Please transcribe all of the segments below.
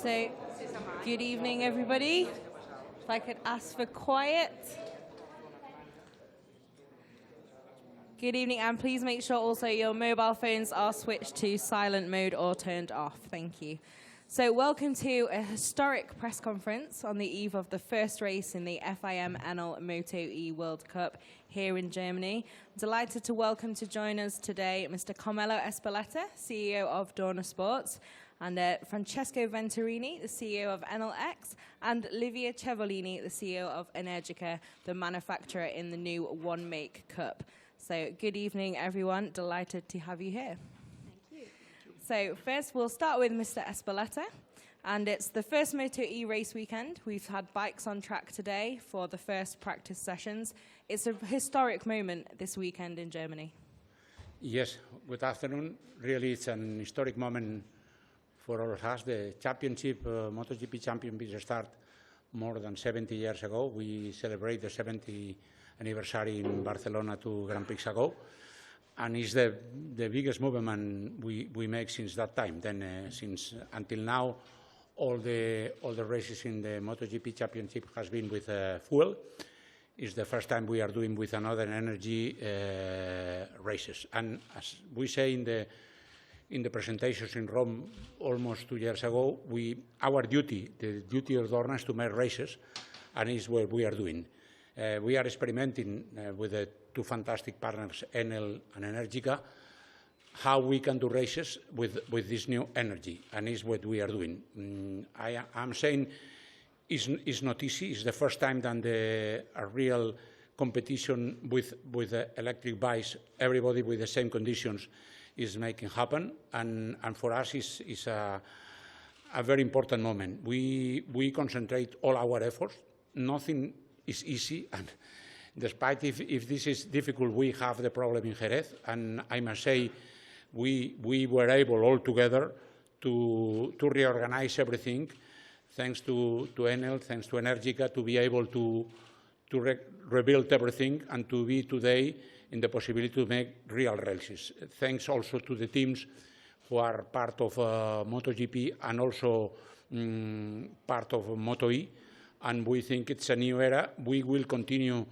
So, good evening, everybody. If I could ask for quiet. Good evening, and please make sure also your mobile phones are switched to silent mode or turned off. Thank you. So, welcome to a historic press conference on the eve of the first race in the FIM Enel Moto E World Cup here in Germany. I'm delighted to welcome to join us today Mr. Carmelo Ezpeleta, CEO of Dorna Sports, and Francesco Venturini, the CEO of Enel X, and Livia Cevolini, the CEO of Energica, the manufacturer in the new One Make Cup. So good evening, everyone. Delighted to have you here. Thank you. So first, we'll start with Mr. Ezpeleta, and it's the first Moto E race weekend. We've had bikes on track today for the first practice sessions. It's a historic moment this weekend in Germany. Yes, good afternoon. Really, it's an historic moment for all of us. The championship, MotoGP championship started more than 70 years ago. We celebrate the 70th anniversary in Barcelona 2 Grand Prix ago. And it's the biggest movement we make since that time. Then since until now, all the races in the MotoGP championship has been with fuel. It's the first time we are doing with another energy races. And as we say in the presentations in Rome almost 2 years ago, our duty, the duty of Dorna, is to make races, and is what we are doing. We are experimenting with the two fantastic partners, Enel and Energica, how we can do races with this new energy, and is what we are doing. I'm saying it's not easy. It's the first time that a real competition with electric bikes, everybody with the same conditions, is making happen, and for us is a very important moment. We concentrate all our efforts. Nothing is easy, and despite if this is difficult, we have the problem in Jerez, and I must say we were able all together to reorganize everything, thanks to Enel, thanks to Energica, to be able to rebuild everything and to be today in the possibility to make real races. Thanks also to the teams who are part of MotoGP and also part of Moto E, and we think it's a new era. We will continue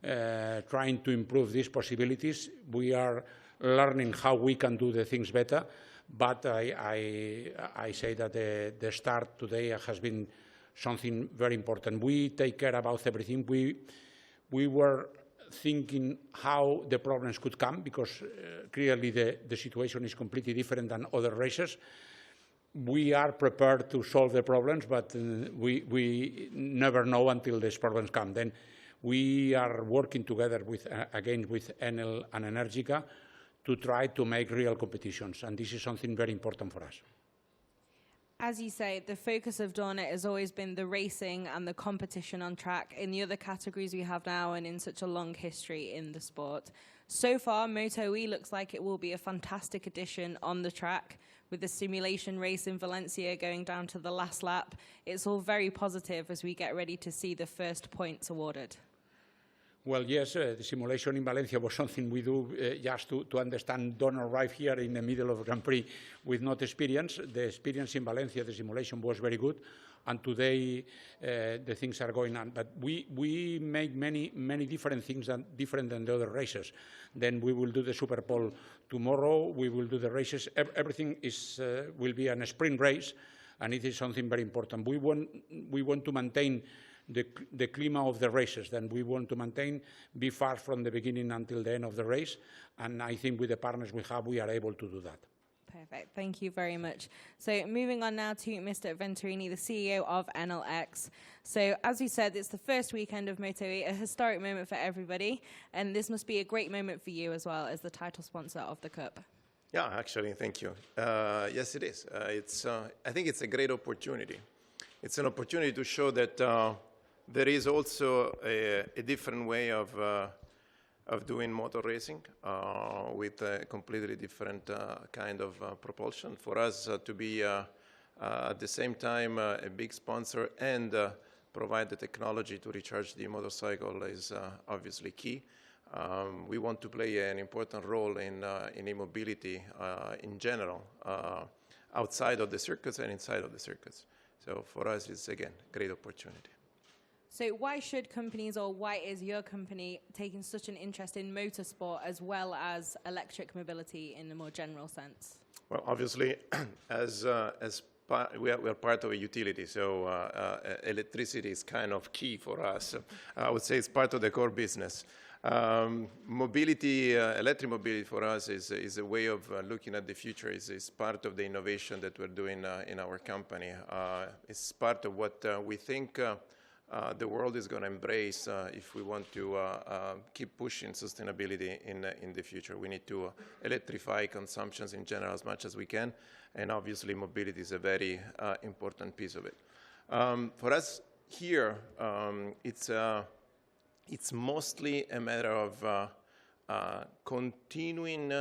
trying to improve these possibilities. We are learning how we can do the things better, but I say that the start today has been something very important. We take care about everything. We were thinking how the problems could come, because clearly the situation is completely different than other races. We are prepared to solve the problems, but we never know until these problems come. Then we are working together again with Enel and Energica to try to make real competitions, and this is something very important for us. As you say, the focus of Dorna has always been the racing and the competition on track in the other categories we have now and in such a long history in the sport. So far, Moto E looks like it will be a fantastic addition on the track, with the simulation race in Valencia going down to the last lap. It's all very positive as we get ready to see the first points awarded. Well, yes, the simulation in Valencia was something we do just to understand. Don't arrive here in the middle of Grand Prix with not experience. The experience in Valencia, the simulation was very good, and today the things are going on. But we make many different things different than the other races. Then we will do the Superpole tomorrow. We will do the races. Everything will be a sprint race, and it is something very important. We want to maintain the climate of the races that we want to maintain, be far from the beginning until the end of the race. And I think with the partners we have, we are able to do that. Perfect. Thank you very much. So moving on now to Mr. Venturini, the CEO of NLX. So as we said, it's the first weekend of Moto2, a historic moment for everybody. And this must be a great moment for you as well as the title sponsor of the Cup. Yeah, actually, thank you. Yes, it is. I think it's a great opportunity. It's an opportunity to show that there is also a different way of doing motor racing with a completely different kind of propulsion. For us to be at the same time a big sponsor and provide the technology to recharge the motorcycle is obviously key. We want to play an important role in e-mobility in general, outside of the circuits and inside of the circuits. So for us, it's, again, a great opportunity. So why should companies, or why is your company taking such an interest in motorsport as well as electric mobility in a more general sense? Well, obviously, we are part of a utility, so electricity is kind of key for us. I would say it's part of the core business. Mobility, electric mobility for us is a way of looking at the future. Is part of the innovation that we're doing in our company. It's part of what we think the world is going to embrace if we want to keep pushing sustainability in the future. We need to electrify consumptions in general as much as we can, and obviously mobility is a very important piece of it. For us here, it's mostly a matter of continuing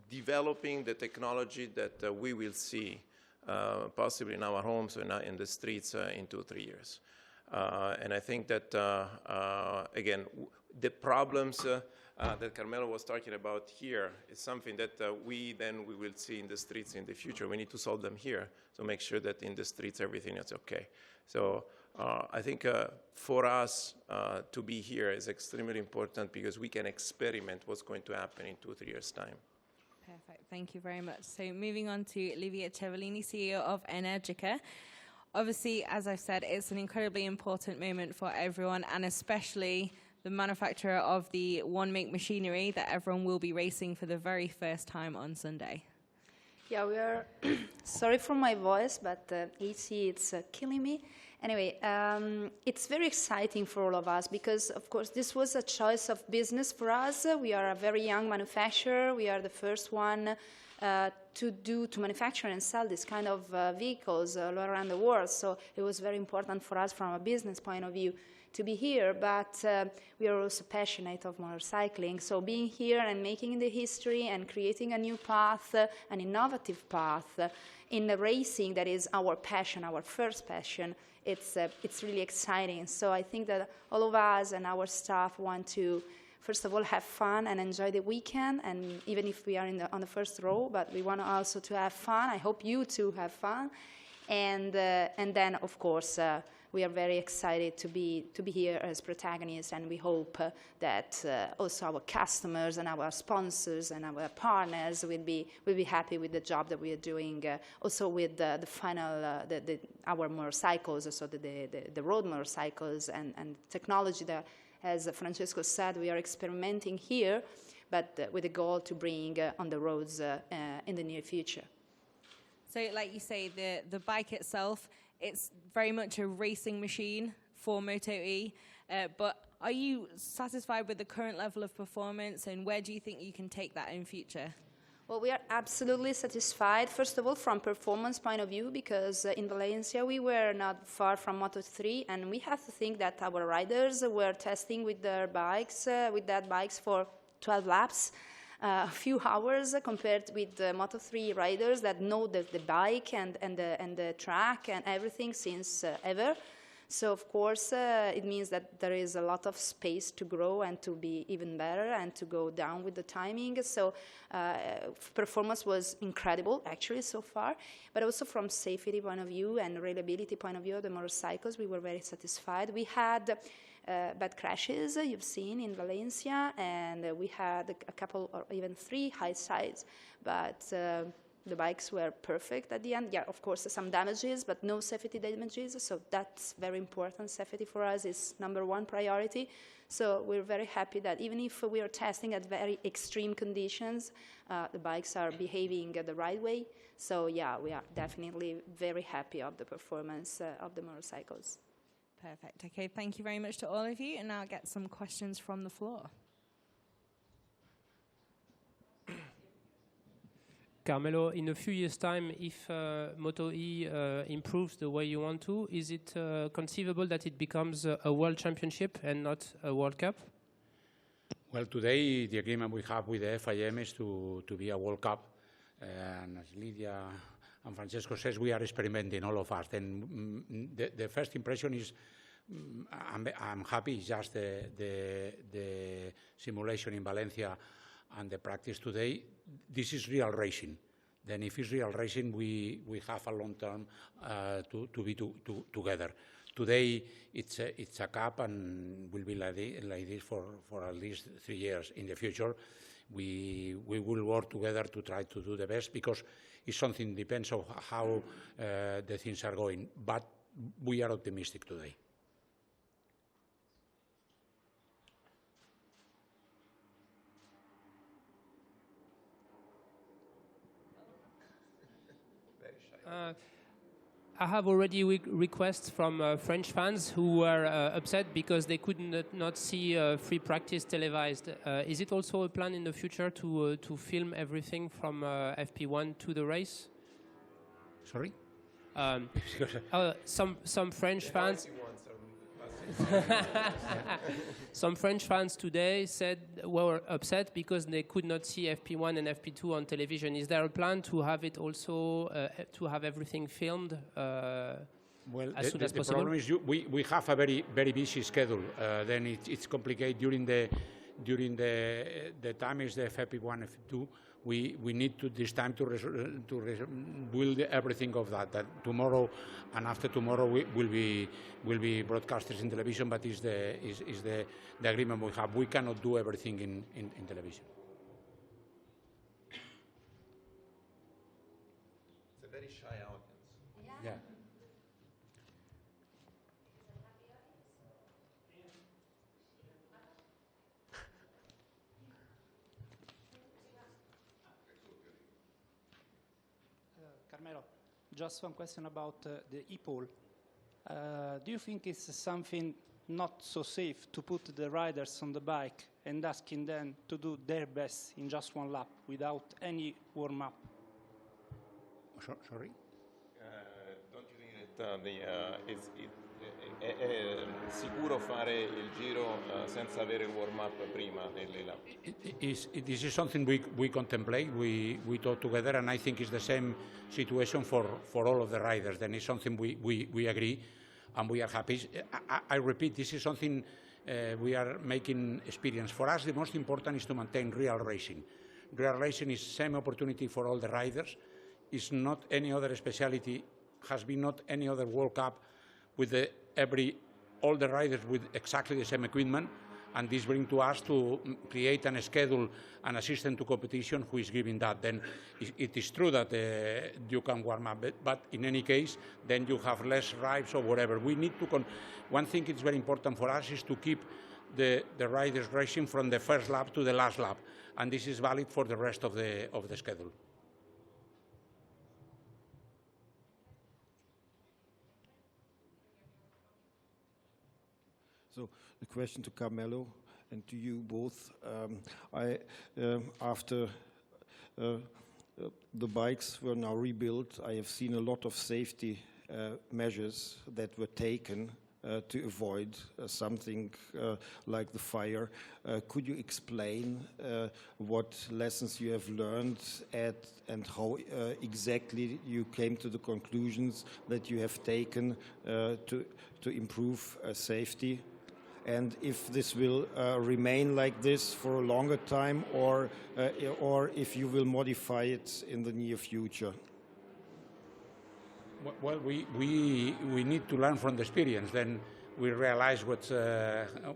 developing the technology that we will see possibly in our homes or in the streets in 2 or 3 years. And I think that, again, the problems that Carmelo was talking about here is something that we will see in the streets in the future. We need to solve them here to make sure that in the streets everything is okay. So I think for us to be here is extremely important because we can experiment what's going to happen in 2 or 3 years' time. Perfect. Thank you very much. So moving on to Livia Cevellini, CEO of Energica. Obviously, as I've said, it's an incredibly important moment for everyone, and especially the manufacturer of the one-make machinery that everyone will be racing for the very first time on Sunday. Yeah, we are sorry for my voice, but AC, it's killing me. Anyway, it's very exciting for all of us because, of course, this was a choice of business for us. We are a very young manufacturer. We are the first one to manufacture and sell this kind of vehicles all around the world. So it was very important for us from a business point of view to be here, but we are also passionate of motorcycling. So being here and making the history and creating a new path, an innovative path in the racing that is our passion, our first passion, it's really exciting. So I think that all of us and our staff want to, first of all, have fun and enjoy the weekend, and even if we are on the first row, but we want also to have fun. I hope you too have fun. And then, of course, we are very excited to be here as protagonists, and we hope that also our customers and our sponsors and our partners will be happy with the job that we are doing. Also with the final our motorcycles, so the road motorcycles and technology that, as Francesco said, we are experimenting here, but with a goal to bring on the roads in the near future. So, like you say, the bike itself, it's very much a racing machine for Moto2, but are you satisfied with the current level of performance, and where do you think you can take that in future? Well, we are absolutely satisfied, first of all, from performance point of view, because in Valencia we were not far from Moto3, and we have to think that our riders were testing with their bikes, for 12 laps. A few hours compared with the Moto3 riders that know the bike and the track and everything since ever. So, of course, it means that there is a lot of space to grow and to be even better and to go down with the timing. So performance was incredible, actually, so far. But also from safety point of view and reliability point of view of the motorcycles, we were very satisfied. We had bad crashes you've seen in Valencia, and we had a couple or even 3 high sides, but the bikes were perfect at the end. Yeah, of course, some damages, but no safety damages. So that's very important. Safety for us is #1 priority. So we're very happy that even if we are testing at very extreme conditions, the bikes are behaving the right way. So yeah, we are definitely very happy of the performance of the motorcycles. Perfect. Okay, thank you very much to all of you. And now I'll get some questions from the floor. Carmelo, in a few years' time, if Moto E improves the way you want to, is it conceivable that it becomes a World Championship and not a World Cup? Well, today the agreement we have with the FIM is to be a World Cup. And as Lydia and Francesco says, we are experimenting, all of us. Then the first impression is I'm happy. Just the simulation in Valencia and the practice today. This is real racing. Then if it's real racing, we have a long term to be together. Today it's a cup and will be like this for at least 3 years. In the future, we will work together to try to do the best, because it's something depends on how the things are going. But we are optimistic today. I have already requests from French fans who were upset because they could not see free practice televised. Is it also a plan in the future to film everything from FP1 to the race? Sorry? Some French fans. Some French fans today were upset because they could not see FP1 and FP2 on television. Is there a plan to have it also, to have everything filmed as soon as possible? The problem is we have a very, very busy schedule. Then it's complicated during the time is the FP1, FP2. We need this time to build everything of that. That tomorrow and after tomorrow will be broadcasters in television, but is the agreement we have. We cannot do everything in television. It's a very shy audience. Yeah. Carmelo, just one question about the e-pole. Do you think it's something not so safe to put the riders on the bike and asking them to do their best in just one lap without any warm-up? Sorry? Don't you think that è sicuro fare il giro senza avere il warm-up prima delle lap? This is something we contemplate, we talk together, and I think it's the same situation for all of the riders. Then it's something we agree, and we are happy. I repeat, this is something we are making experience. For us, the most important is to maintain real racing. Real racing is the same opportunity for all the riders. It's not any other speciality, has been not any other World Cup with all the riders with exactly the same equipment, and this brings to us to create a schedule and a system to competition who is giving that. Then it is true that you can warm up, but in any case, then you have less rides or whatever. We need to. One thing that's very important for us is to keep the riders racing from the first lap to the last lap, and this is valid for the rest of the schedule. So the question to Carmelo and to you both. After the bikes were now rebuilt, I have seen a lot of safety measures that were taken to avoid something like the fire. Could you explain what lessons you have learned and how exactly you came to the conclusions that you have taken to improve safety? And if this will remain like this for a longer time, or if you will modify it in the near future? Well, we need to learn from the experience. Then we realize what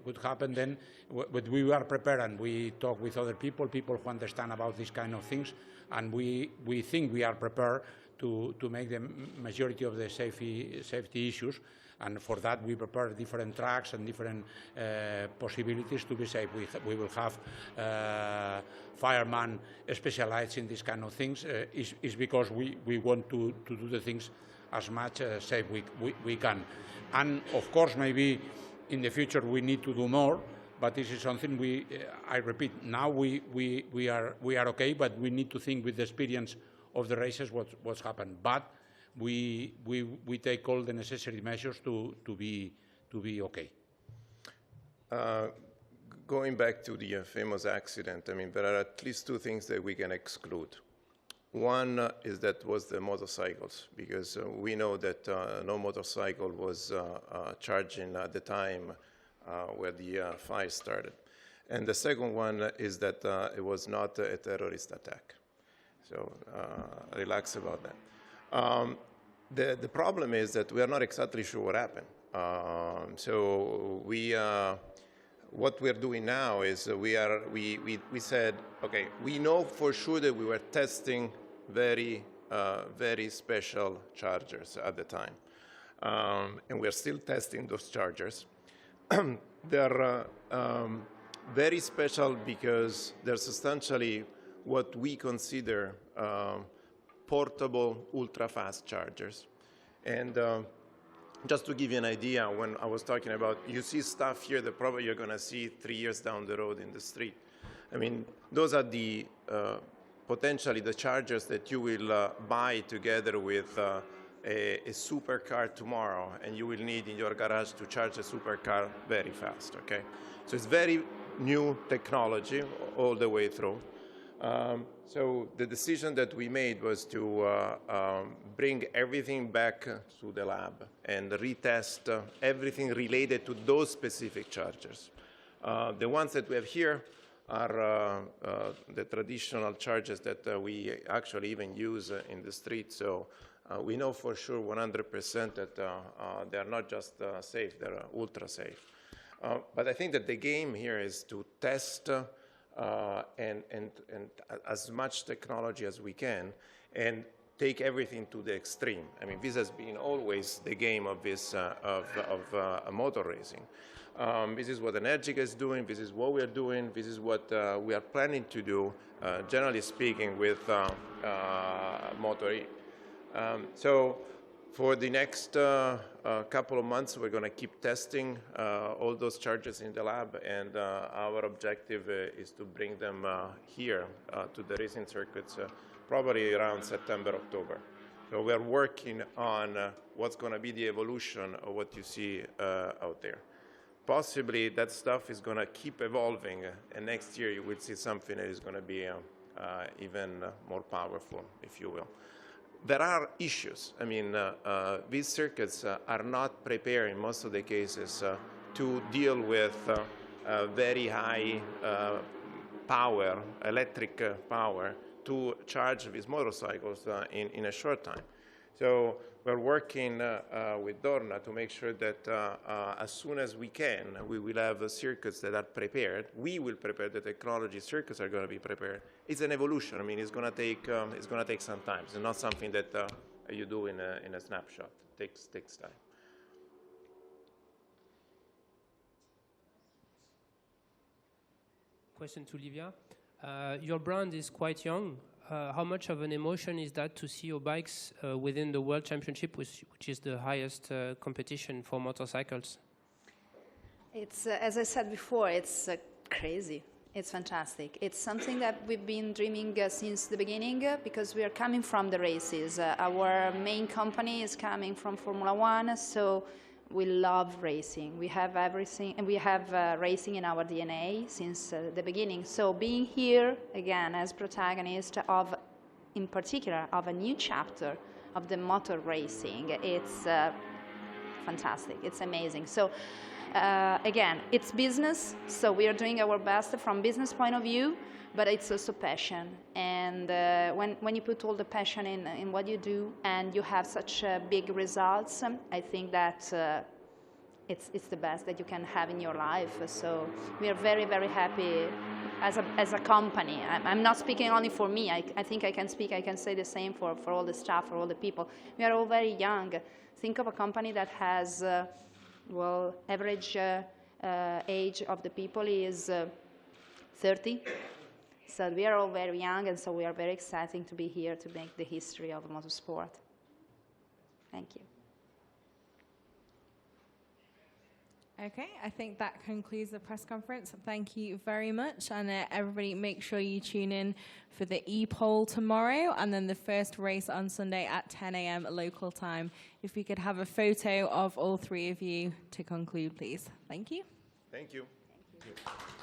would happen then. But we are prepared, and we talk with other people who understand about these kind of things, and we think we are prepared to make the majority of the safety issues. And for that, we prepare different tracks and different possibilities to be safe. We will have firemen specialized in these kind of things. Is because we want to do the things as much safe we can. And of course, maybe in the future we need to do more. But this is something I repeat, now we are okay, but we need to think with the experience of the races what's happened. But we take all the necessary measures to be okay. Going back to the famous accident, I mean, there are at least two things that we can exclude. One is that was the motorcycles, because we know that no motorcycle was charging at the time where the fire started. And the second one is that it was not a terrorist attack. So relax about that. The problem is that we are not exactly sure what happened. So what we're doing now is we said, okay, we know for sure that we were testing very special chargers at the time. And we're still testing those chargers. They're very special because they're substantially what we consider portable ultra-fast chargers. And just to give you an idea, when I was talking about, you see stuff here that probably you're going to see 3 years down the road in the street. I mean, those are the potentially the chargers that you will buy together with a supercar tomorrow, and you will need in your garage to charge a supercar very fast, okay? So it's very new technology all the way through. So the decision that we made was to bring everything back to the lab and retest everything related to those specific chargers. The ones that we have here are the traditional chargers that we actually even use in the street. So we know for sure 100% that they are not just safe, they're ultra safe. But I think that the game here is to test and as much technology as we can and take everything to the extreme. I mean, this has been always the game of this motor racing. This is what Energica is doing. This is what we are doing. This is what we are planning to do, generally speaking, with Motor E. So for the next couple of months, we're going to keep testing all those chargers in the lab, and our objective is to bring them here to the racing circuits probably around September, October. So we're working on what's going to be the evolution of what you see out there. Possibly that stuff is going to keep evolving, and next year you will see something that is going to be even more powerful, if you will. There are issues. I mean, these circuits are not prepared in most of the cases to deal with very high power, electric power, to charge these motorcycles in a short time. So we're working with Dorna to make sure that as soon as we can, we will have circuits that are prepared. We will prepare the technology. Circuits are going to be prepared. It's an evolution. I mean, it's going to take some time. It's not something that you do in a snapshot. It takes time. Question to Livia. Your brand is quite young. How much of an emotion is that to see your bikes within the World Championship, which is the highest competition for motorcycles? It's, as I said before, it's crazy. It's fantastic. It's something that we've been dreaming since the beginning because we are coming from the races. Our main company is coming from Formula One, so we love racing. We have everything, and we have racing in our DNA since the beginning. So being here again as protagonist of, in particular, of a new chapter of the motor racing, it's fantastic. It's amazing. So again, it's business. So we are doing our best from business point of view, but it's also passion. And when you put all the passion in what you do and you have such big results, I think that it's the best that you can have in your life. So we are very, very happy as a company. I'm not speaking only for me. I think I can say the same for all the staff, for all the people. We are all very young. Think of a company that has, average age of the people is 30. So we are all very young, and so we are very excited to be here to make the history of motorsport. Thank you. Okay, I think that concludes the press conference. Thank you very much. And everybody make sure you tune in for the e-poll tomorrow and then the first race on Sunday at 10 a.m. local time. If we could have a photo of all three of you to conclude, please. Thank you. Thank you. Thank you.